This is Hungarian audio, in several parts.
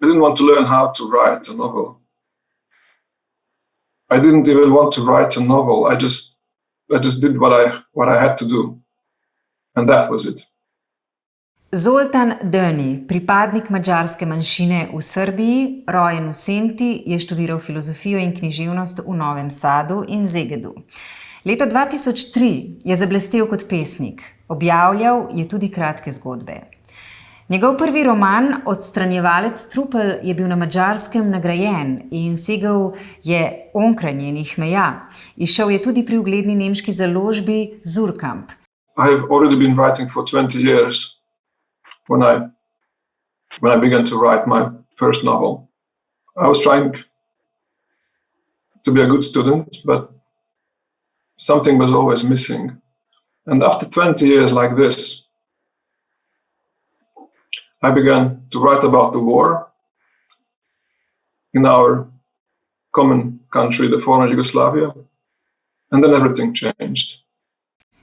I didn't want to learn how to write a novel. I didn't even want to write a novel. I just did what I had to do. And that was it. Zoltan Döni, pripadnik madžarske manjšine v Srbiji, rojen v Senti, je študiral filozofijo in književnost v Novem Sadu in Zegedu. Leta 2003 je zablestel kot pesnik. Objavljal je tudi kratke zgodbe. Njegov prvi roman Odstranjevalec trupel je bil na Madžarskem nagrajen in segel je onkraj njenih meja. Izšel je tudi pri ugledni nemški založbi Suhrkamp. I have already been writing for 20 years when I began to write my first novel. I was trying to be a good student, but something was always missing. And after 20 years like this, I began to write about the war in our common country, the former Yugoslavia, and then everything changed.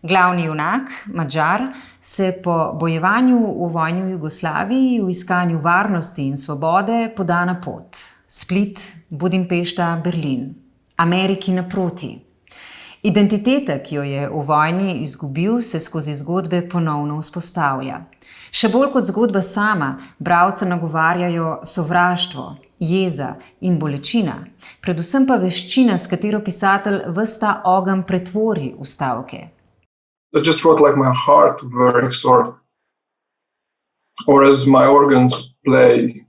Glavni junak, Madžar, se po bojevanju v vojni v Jugoslaviji, v iskanju varnosti in svobode poda na pot. Split, Budimpešta, Berlin. Ameriki naproti. Identiteta, ki jo je v vojni izgubil, se skozi zgodbe ponovno vzpostavlja. Še bolj kot zgodba sama, bralca nagovarjajo sovraštvo, jeza in bolečina, predvsem pa veščina, s katero pisatelj ves ta ogenj pretvori v stavke. I just wrote like my heart works, or as my organs play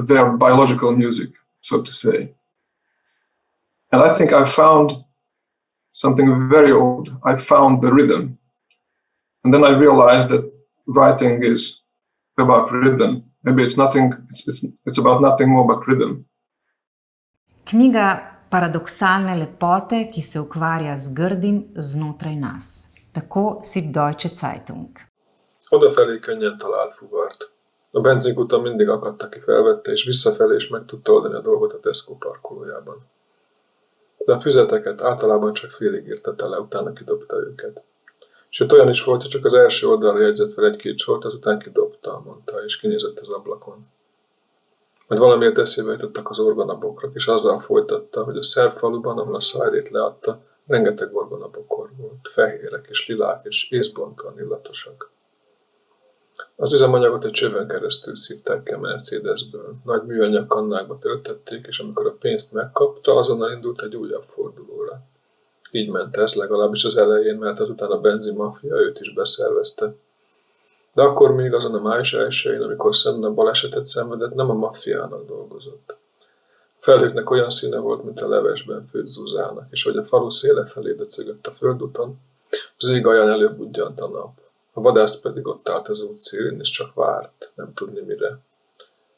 their biological music, so to say. And I think I found something very old. I found the rhythm. And then I realized that writing is about rhythm. Maybe it's about nothing more but rhythm. Knjiga paradoksalne lepote, ki se ukvarja z grdim znotraj nas. Tako Süddeutsche Zeitung. Odafelé könnyen talált fuvart. A benzinkuton mindig akadt, aki felvette, és visszafelé is meg tudta oldani a dolgot a Tesco parkolójában. De a füzeteket általában csak félig írta le, utána kidobta őket. Sőt, olyan is volt, hogy csak az első oldalra jegyzett fel egy-két sort, azután kidobta, mondta, és kinézett az ablakon. Majd valamiért eszébe jutottak az orgonabokrak, és azzal folytatta, hogy a szerb faluban, ahol a szajrét leadta, rengeteg orgonabokor volt, fehérek és lilák és észbontóan illatosak. Az üzemanyagot egy csövön keresztül szívták ki a Mercedesből. Nagy műanyag kannákba töltötték, és amikor a pénzt megkapta, azonnal indult egy újabb fordulóra. Így ment ez, legalábbis az elején, mert azután a benzinmafia őt is beszervezte. De akkor még azon a május 1-én, amikor Senna balesetet szenvedett, nem a maffiának dolgozott. A felhőknek olyan színe volt, mint a levesben főtt zuzának, és hogy a falu széle felé döcögött a földúton, az ég alján előbudjant a nap. A vadász pedig ott állt az út szélén, és csak várt, nem tudni mire.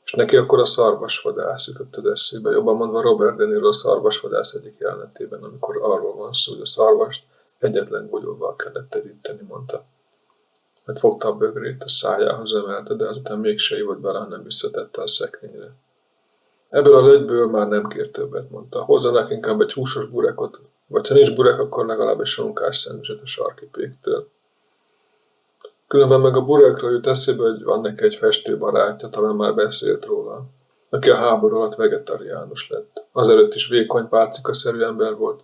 És neki akkor a szarvasvadász jutott az eszébe, jobban mondva Robert De Niro a szarvasvadász egyik jelenetében, amikor arról van szó, hogy a szarvast egyetlen golyóval kellett teríteni, mondta. Mert fogta a bögrét, a szájához emelte, de azután mégse ivott bele, hanem visszatette a szekrényre. Ebből a lögyből már nem kér többet, mondta. Hozzanak inkább egy húsos burekot, vagy ha nincs burek, akkor legalább egy sonkás szendvicset a sarki péktől. Különben meg a burekről jut eszébe, hogy van neki egy festőbarátja, talán már beszélt róla, aki a háború alatt vegetariánus lett. Azelőtt is vékony, pácikaszerű ember volt,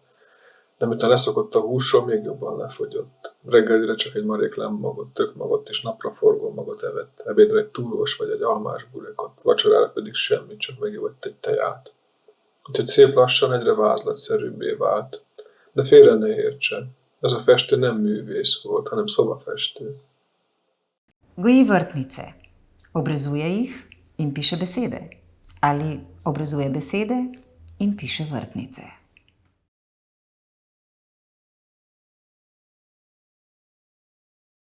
de miután leszokott a húsról, még jobban lefogyott. Reggelire csak egy marék lemmagot, tökmagot és napraforgó magot evett. Ebédre egy túlós vagy egy almás burekot, vacsorára pedig semmit, csak megivott egy teját. Úgyhogy szép lassan egyre vázlatszerűbbé vált. De félre ne értse, ez a festő nem művész volt, hanem szobafestő. Goji vrtnice, obrazuje jih in piše besede. Ali obrazuje besede in piše vrtnice.